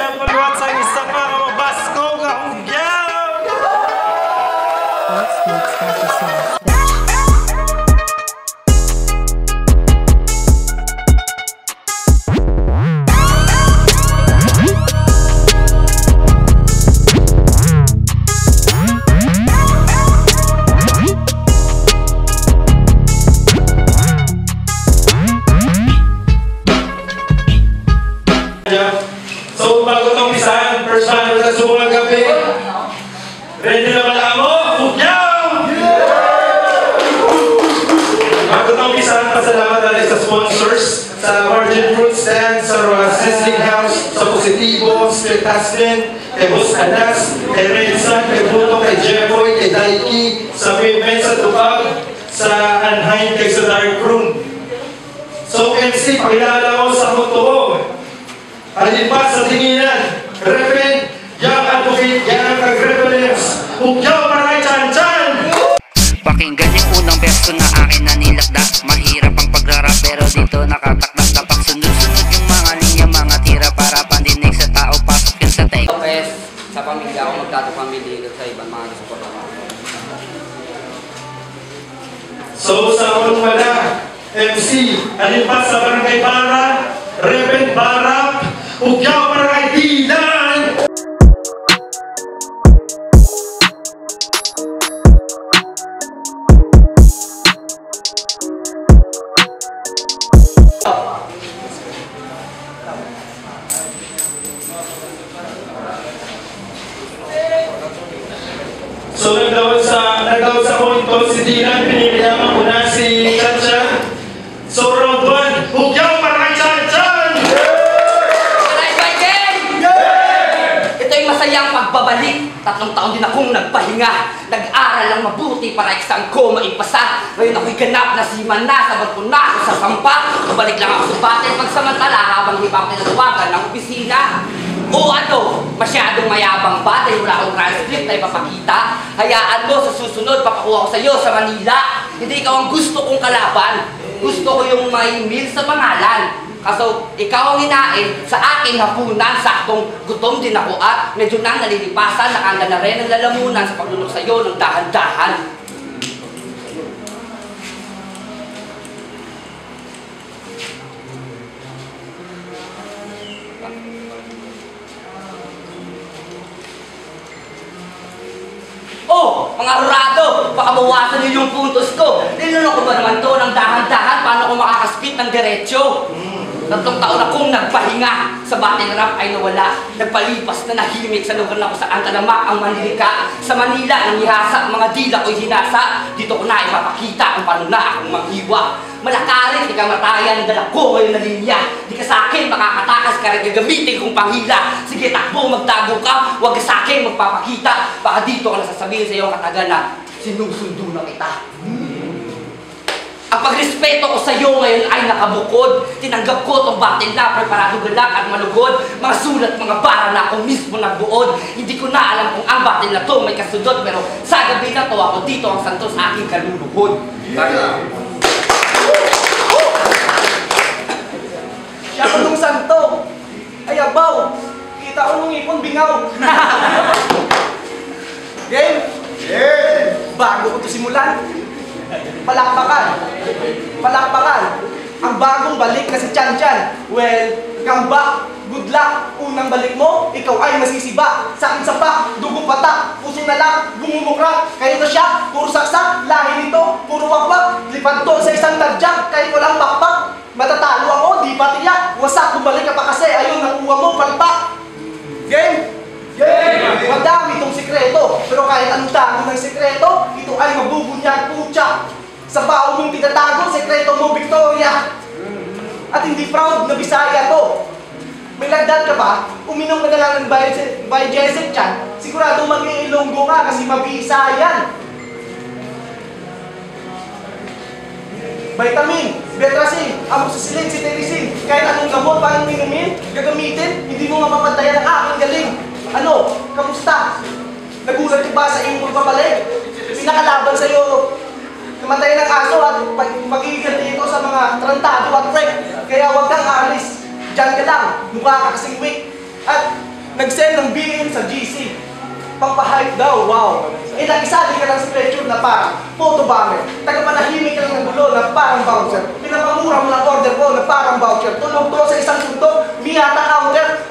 Kaya paluwat sa isa pa kamabasko nga hugyaw! Let's make special sauce. So, bago itong pisahan, first man sa sumungang gabi. Ready na pala mo? Hugyaw! Bago itong pisahan, pasalamat natin sa sponsors, sa Virgin Fruits Stand, sa Sizzling House, sa Positivo, Split Husband, kay Boss Adas, kay Redson, kay Bruno, kay Jeffoy, kay Daiki, sa Pimpen, sa Tubag, sa Anheim, kay sa Dark Room. So, MC, pakilala ko sa Moto. Alin pa sa tinginan, Reverend, Young Advocate, Young Agripalens, hugyaw para kay Chan-Chan! Pakinggan yung unang verso na akin na nilakda. Mahirap ang pagrarap pero dito nakatakdak. Kapag sunod-sunod yung mga linya, mga tira para pandinig sa tao, pasok yun sa take. Okay, sa pamilya ako magtatapamili sa ibang mga support ako. So, sa unang wala, MC, alin pa sa Barangay Bara, Reverend Barap, hugyaw para kay Dylan! So, nagdawad sa punto si Dylan, pinilihaman ko na si Chan-Chan. So, round 1, hugyaw para kay Chan-Chan! Ito yung masayang pagbabalik. 3 taon din akong nagpahinga. Nag-aral lang mabuti para exam ko maipasa. Ngayon ako'y ganap na siman na. Sabat ko na ako sa sampa. Bumalik lang ako sa batin pagsamantala habang di pa ako tinatawagan ng opisina. O ano, masyadong mayabang ba dahil wala akong transcript na ipapakita? Hayaan mo, sa susunod, papakuha ko sa'yo sa Manila. Hindi ikaw ang gusto kong kalaban. Gusto ko yung may meal sa pangalan. Kaso, ikaw ang hinain sa aking hapunan, saktong gutom din ako at medyo nang nalilipasan, nakanda na rin ang lalamunan sa paglunok sa'yo ng dahan-dahan. Oh, mga rurado, baka mawasan niyo yung puntos ko. Nilunok ko ba naman to ng dahan-dahan paano ko makakaspit ng diretsyo? 3 taon akong nagpahinga. Sa battle rap ay nawala. Nagpalipas na nahimik sa lugar na kung saan talamak ang manlilika. Sa Manila, nangyihasa, mga dila ko'y hinasa. Dito ko na ipapakita kung paano na akong manghiwa. Malakarit, di ka matayan, dala ko ngayon na linya. Di ka sa akin makakatakas ka rin gagamitin kong panghila. Sige, takbo, magtago ka, huwag ka sa akin magpapakita. Baka dito ka nasasabihin sa iyong katagal na sinusundo na kita. Ang pagrespeto ko sa iyo ngayon ay nakabukod. Tinanggap ko itong battle na preparado galak at malugod. Mga sulat, mga bara na ako mismo nagbuod. Hindi ko na alam kung ang battle na to may kasudod. Pero sa gabi na to ako dito ang santo sa aking kaluluhod. Siya ko nung santo. Ay abaw. Kita ko nung ipon bingaw. Game? Yeah! Bago ko ito simulan. Palakpakan. Palakpakan. Ang bagong balik na si Chan-Chan. Well, come back. Good luck. Unang balik mo, ikaw ay masisiba. Sakit sa pak, dugo patak, puso na lang, gumumukra. Kaya ito siya, puro saksak, lahi nito, puro wakbak. Lipad to sa isang tadyak, kahit walang pakpak. Matatalo ako, di pa tiyak. Wasak, bumalik ka pa kasi, ayun ang uwa mo, palpak. Game? Game! Madami itong sikreto, pero kahit anong tago ng sikreto, ito ay mabubunyag putya. Sa bao mong tinatago, sikreto mo, Victoria. At hindi proud na Bisaya to. May lagdat ka ba? Uminom ka na lang ng Biogesic Chan. Sigurado mag-iilonggo ka kasi mabisa yan. Vitamin, Betracin, Amoxicillin, Cetirizine. Kahit anong gamot, paano minumin, gagamitin, hindi mo mapapantayan ang aking galing. Ano? Kamusta? Nagulat ka ba sa iyong pagpapalik? Pinakalaban sa'yo, namatay ng aso at pagigil dito sa mga trantado at trek. Kaya huwag kang aalis. Diyan ka lang, mukha ka kasing weak. At nag-send ng BM sa GC. Pampahype daw, wow. Eh, nakisali ka lang sa picture na parang photo bomber. Tagapanahimik ka lang ng gulo na parang voucher. Pinapamura mo ng order ko na parang voucher. Tulog to sa isang suntok, miyata counter.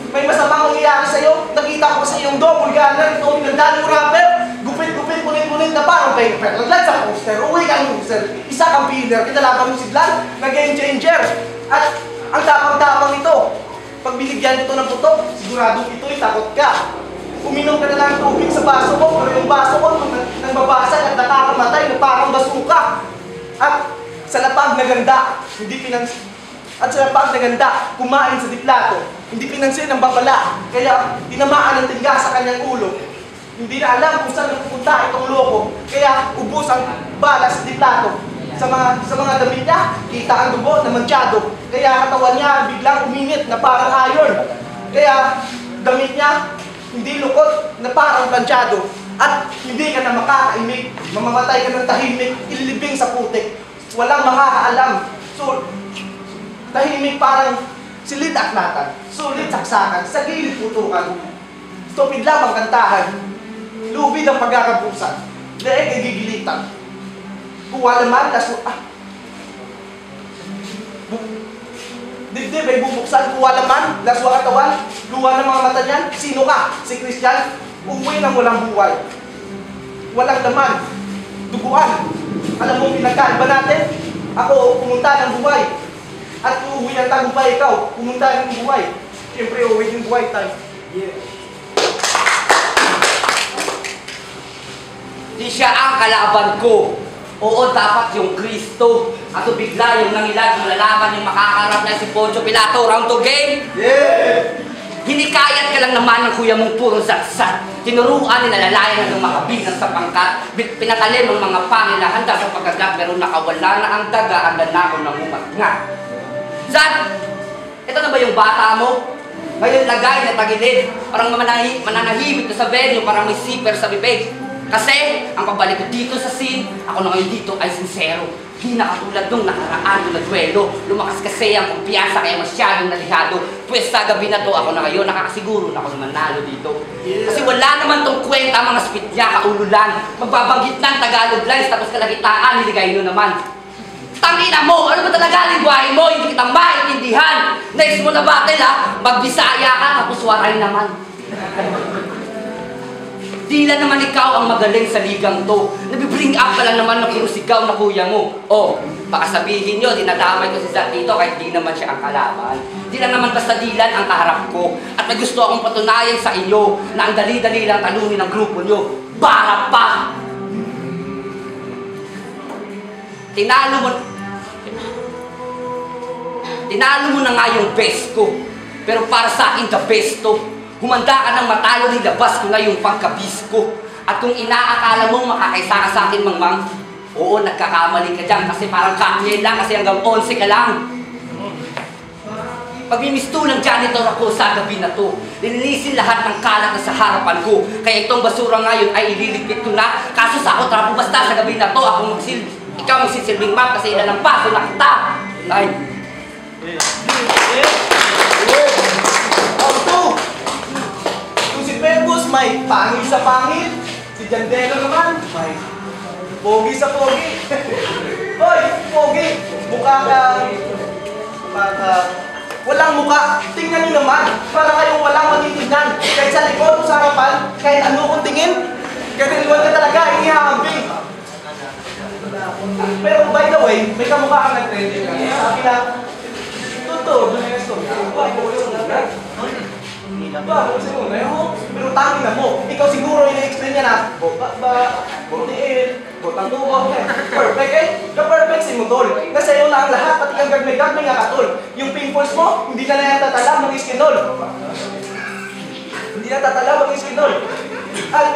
May masamang mangyayari sa'yo. Nakita ko sa iyong double gunner, ito yung nagdaling rapper. Gupit-gupit, punit-punit na parang paper. Naglan sa poster, uwi kang loser. Isa kang pinner, kinalaban mo si Glenn na game changer. At ang tapang-tapang ito. Pag binigyan ito ng putok, siguradong ito'y takot ka. Uminom ka na lang tubig sa baso ko, pero yung baso ko nang babasag at nakakamatay na parang basuka. At sa lapag na ganda, kumain sa diplato, hindi pinansin ng babala, kaya tinamaan ng tiga sa kanyang ulo. Hindi na alam kung saan pupunta itong loko, kaya ubos ang bala sa diplato. Sa mga damit niya, kita ang dugo na manchado, kaya katawan niya biglang uminit na parang ayon. Kaya damit niya, hindi lukot na parang planchado. At hindi ka na makakaimik, mamamatay ka ng tahimik, ililibing sa putik. Walang makakaalam. So, tahimik parang silid aklatan, sulit saksakan, sa gilid putukan. Stupid lang ang kantahan, lubid ang pagkakabusan, leeg ay gigilitan. Kuha naman, dibdib ay bubuksan, kuha naman, laswa katawan, luha ng mga mata niyan. Sino ka? Si Christian? Uwi ng walang buhay. Walang laman, duguan. Alam mo pinagkaiba natin? Ako pumunta ng buhay. At uuwi ang tagumpay, ikaw pumunta ng buhay. Siyempre uuwi ng buhay tayo. Yeah. Di siya ang kalaban ko. Oo, dapat yung Kristo. At bigla yung nangilag, malalaman yung makakarap na si Poncio Pilato. Round to game? Yeah! Hinikayat ka lang naman ng kuya mong puro zatsat. Tinuruan, nilalalayan ng mga bilang sa pangkat. Pinatalim ng mga pangilahanda sa pagkagat, pero nakawala na ang daga, ang danako ng umagngat. Zat, ito na ba yung bata mo? Ngayon lagay na tagilid, parang mananahimik na sa venue, parang may zipper sa bibig. Kasi, ang pagbalik ko dito sa scene, ako na ngayon dito ay sincero. Hindi na katulad nung nakaraan na duelo. Lumakas kasi ang kumpiyansa kaya masyadong nalihado. Pwes sa gabi na to, ako na ngayon nakakasiguro na ako naman nalo dito. Kasi wala naman tong kwenta mga spit niya, kaulo lang. Magbabanggit ng Tagalog lines, tapos kalagitaan, niligay nyo naman. Tangina mo! Ano ba talaga lingwahe mo? Hindi kitang maintindihan! Next mo na battle ha, magbisaya ka, tapos waray naman. Tila naman ikaw ang magaling sa ligang to. Nabibring up ka lang naman ng puro sigaw na kuya mo. Oh, baka sabihin nyo, dinadamay ko si Zat dito kahit di naman siya ang kalaban. Di lang naman basta dilan ang kaharap ko. At may gusto akong patunayan sa inyo na ang dali-dali lang talunin ng grupo nyo. Para pa! Tinalo mo na nga yung best ko. Pero para sa akin, the best to. Humanda ka ng matalo, nilabas ko na yung pagkabis ko. At kung inaakala mong makakaisa ka sa akin, Mangmang, oo, nagkakamali ka dyan kasi parang kaknyan lang kasi hanggang 11 ka lang. Pagmimisto ng janitor ako sa gabi na to, nilinisin lahat ng kalat na sa harapan ko. Kaya itong basura ngayon ay ililigpit ko na. Kaso sa ako, trapo basta sa gabi na to, ikaw magsisilbing map kasi ilan ang paso na kita. Nine. Pegus may pangil sa pangil. Si Jandelo naman may pogi sa pogi. Hoy, pogi, mukha ka walang mukha. Tingnan niyo naman, para kayong walang matitignan. Kahit sa likod o sa harapan, kahit ano kong tingin, ganilwan ka talaga, ihahambing. Pero by the way, may kamukha kang nag-trending ka. Sabi na, totoo, doon yung story. Pero tangin na mo, ikaw siguro ina-explain niya na butiin, butang tubo, perfect eh, ka-perfect si Mutol. Nasa iyo na ang lahat, pati ang gagmay-gagmay nga katol. Yung pimples mo, hindi na natatala mag-iskinol. Hindi natatala mag-iskinol. At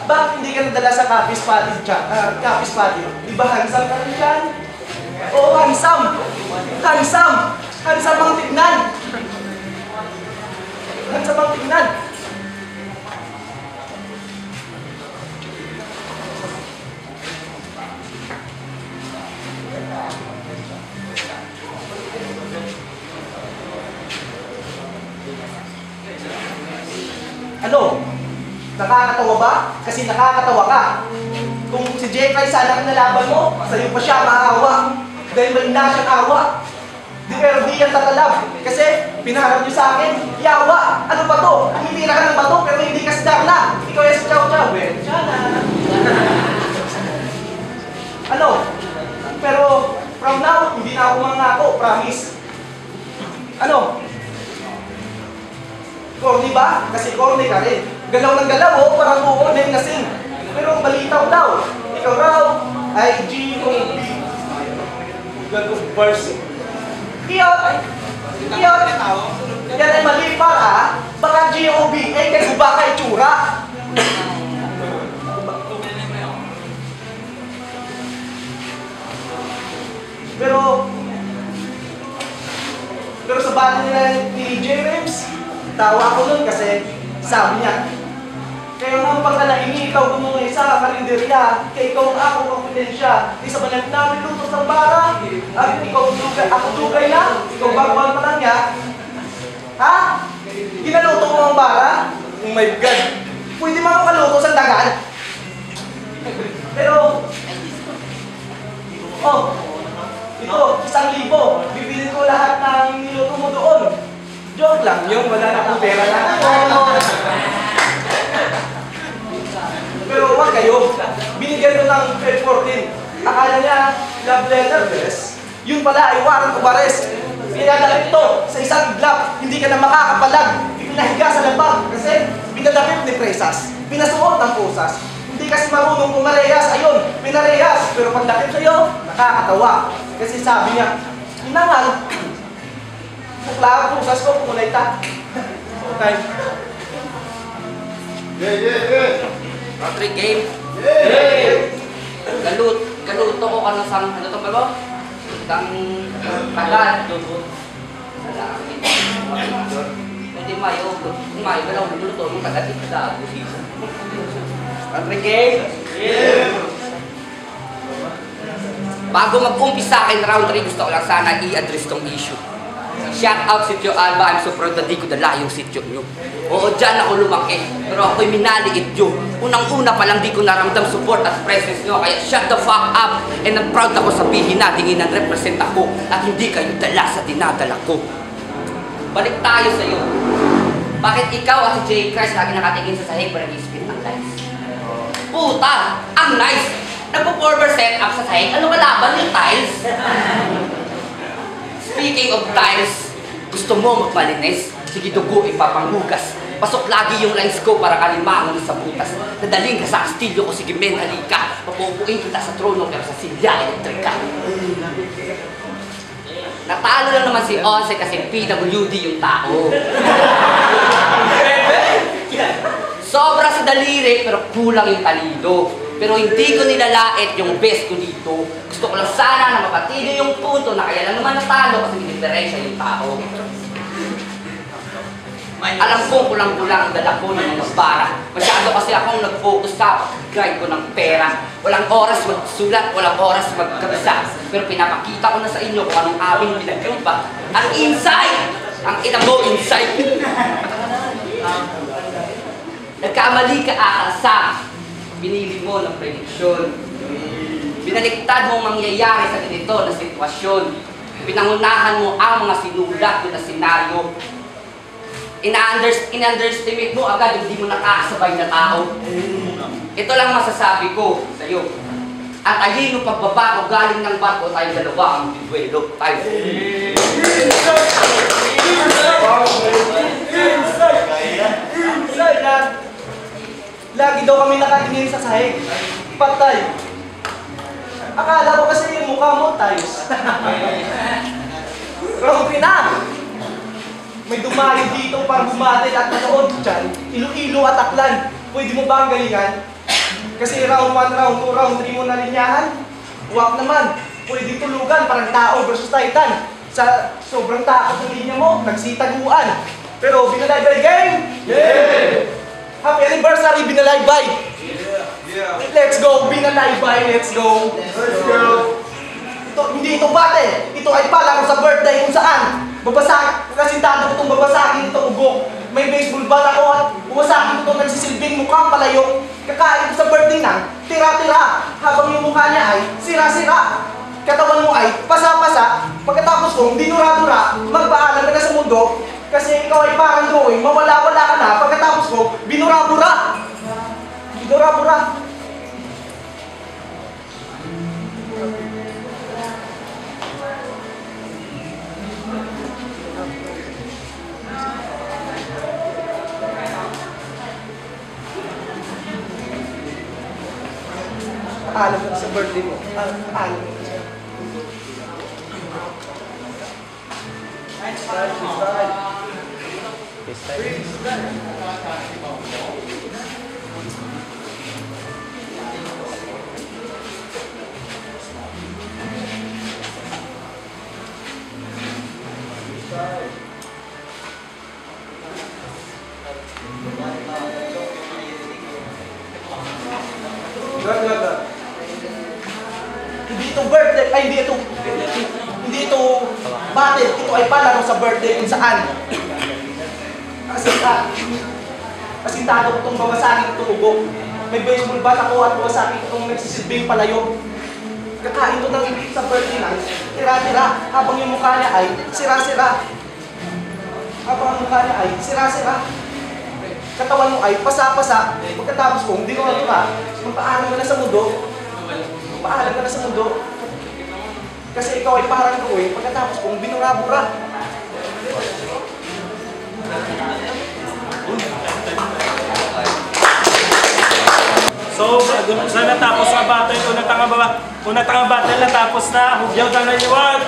bakit hindi ka nadala sa Capiz Party dyan? Capiz Party, di ba handsome ka rin dyan? Oo, handsome! Handsome! Handsome ang tignan! Handsome ang tignan! Ano? Nakakatawa ba? Kasi nakakatawa ka. Kung si Jekay sana ang nalaban mo, sa'yo pa siya maawa. Dahil malina siyang awa. Pero di yan tatalab. Kasi pinaharap niyo sa akin, yawa. Ano ba to? Tumitira ka ng bato pero hindi ka na. Ikaw yung chow-chow. Well, tiyana. Ano? Pero from now, hindi na ako mangako. Promise. Ano? Corny ba? Kasi corny ka rin. Galaw ng galaw, oh, parang buo din nasing. Pero balitaw daw. Ikaw raw ay G-O-B. Gagawin verse. Iyot! Iyot! Yan ay mali para, baka G-O-B ay kay guba kay tsura. Pero sa bati nila ni J. Rems, tawa ako nun kasi sabi niya, kayo nga pagkalahingi, ikaw gumungi sa karinderya, kaya ikaw ang ako kompetensya, di sa balag namin lutos ng bara, at ikaw dugay, ako dugay na, ikaw bagbal pa lang niya. Ha? Ginaluto mo ang bara? Oh my God! Pwede mga kaluto sa dagan? Pero, oh, ito, 1,000. Bibilin ko lahat ng niluto mo doon. Joke lang yun, wala na akong pera na. Pero huwag kayo, binigyan ko ng F14. Akala niya, love letter, bes. Yun pala ay warrant of arrest. Pinadakip ito sa isang iglap, hindi ka na makakapalag. Ipinahiga sa labag kasi pinadakip ni presas. Pinasuot ng pusas. Hindi kasi marunong pumarehas. Ayun, pinarehas. Pero pagdakip sa'yo, nakakatawa. Kasi sabi niya, inangal. Bukla ang pusas ko, pumunay ta. Okay. Patrick game. Galuto ko ka ng ano to ba? Tang tagal. Hindi mayo ba lang luto mo tagal dito sa busi. Patrick game. Bago mag-umpisa akin round 3, gusto ko lang sana i-address tong issue. Shout out Sitio Alba, I'm so proud na di ko dala yung sityo nyo. Oo, dyan ako lumaki, pero ako'y minaliit yun. Unang-una pa lang di ko naramdam support at presence nyo, kaya shut the fuck up. And I'm proud ako sabihin na tingin represent ako at hindi kayo dala sa dinadala ko. Balik tayo sa'yo. Bakit ikaw at si J. Christ lagi nakatingin sa sahig para i-spit ang lights? Puta, ang nice! Nagpo-forward setup sa sahig, ano kalaban yung tiles? Speaking of tiles, gusto mo magmalinis? Sige dugo, ipapanghugas. Pasok lagi yung lines ko para kalimangon sa butas. Nadaling ka sa kastilyo ko, sige men, halika. Papupuin kita sa trono pero sa silya elektrika. Natalo lang naman si Once kasi PWD yung tao. Sobra sa daliri pero kulang yung talino. Pero hindi ko nilalait yung best ko dito. Gusto ko lang sana na mapatili yung punto na kaya lang naman natalo kasi diferensya yung tao. Alam ko kulang-kulang ang dala ko ng mga bara. Masyado kasi akong nag-focus sa pag-guide ko ng pera. Walang oras magsulat, walang oras magkabisa. Pero pinapakita ko na sa inyo kung anong aming pinag-iba. Ang insight! Ang ina mo, insight! Nagkamali ka akasa. Pinili mo ng prediksyon. Binaliktad mo ang mangyayari sa ganito na sitwasyon. Pinangunahan mo ang mga sinulat na senaryo. In-underestimate mo agad yung di mo nakakasabay na tao. Ito lang masasabi ko sa iyo. Ang talino pagbabago galing ng barko, tayong dalawa ang bidwelo. Tayo. Lagi daw kami nakatingin sa sahig. Patay. Akala ko kasi yung mukha mo, tayos. Round 3 na. May dumayo dito para bumati at manood dyan. Iloilo at Aklan. Pwede mo ba ang galingan? Kasi round 1, round 2, round 3 mo nalinyahan. Huwag naman. Pwede tulugan parang tao versus titan. Sa sobrang takot ng linya mo, nagsitaguan. Pero binalaybay game! Yeah! Happy anniversary, binalaybay! Yeah! Let's go, binalaybay, let's go! Let's go! Hindi ito bate, ito ay pala ko sa birthday kung saan babasag, kasintado ko itong babasagin itong ugok. May baseball bat ako at Buwasakin ko itong nagsisilbing mukhang palayo. Kakain ko sa birthday ng tira-tira. Habang yung mukha niya ay sira-sira. Katawan mo ay pasa-pasa. Pagkatapos kong dinura-dura, magpaalam ka na sa mundo. Kasi ikaw ay parang drawing, mawala-wala ka na. Pagkatapos ko, binura-bura. Binura-bura. Alam ka sa birthday mo. Alam ka siya. Hindi ito birthday, ay hindi ito battle, ito ay palaro sa birthday kung saan. Asintado ko itong bawasakin itong ubo. May baseball bat ako at bawasakin itong nagsisilbing palayo. Kakain ito ng sa birthday lang, tira-tira, habang yung mukha niya ay sira-sira. Habang ang mukha niya ay sira-sira. Katawan mo ay pasa-pasa. Pagkatapos kong dinuha ka, magpaalam ka na sa mundo. Magpaalam ka na sa mundo. Kasi ikaw ay parang drawing, pagkatapos kong binura-bura. So, sa natapos ang battle, unang tanga battle natapos na, hugyaw na naniwag!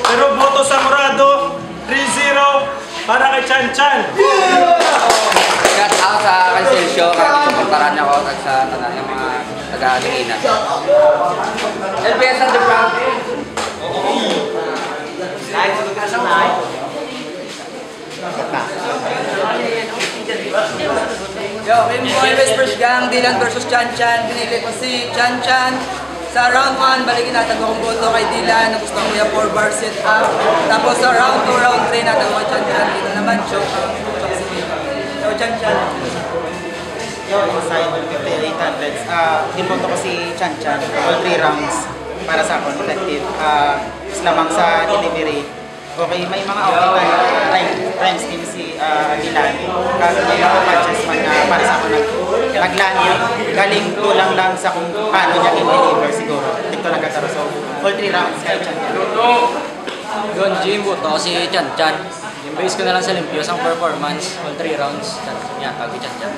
Pero boto sa Murado, 3-0 para kay Chan Chan. Shout out sa Cancelsio, kasi suportaran niya ako sa tanan ng mga taga-Aliginas. LBS Underground. Slide mo ka sa mic. Yo, Boy West First Gang, Dylan versus Chan Chan. Pinili ko si Chan Chan. Sa round 1, balikin natin kung boto kay Dylan na gusto ko yung 4 bar sit up. Tapos sa round 2, round 3 natin ko Chan Chan. Dito naman, choke. So, Chan Chan. Yo, inside 5800s. Binoto ko si Chan Chan. All 3 rounds para sa akin, effective. Lamang sa delivery. Okay, may mga times din si Dylan. Kasi may mga matches man na para sa akin naglani. Galing tulang lang sa kung paano niya in-deliver siguro. Dito nagkataro. So, all 3 rounds kay Chan Chan. Yun, Jim, boto ko si Chan Chan. Yung base ko na lang sa Limpios ang performance, all 3 rounds. Yan, tawag si Chan Chan.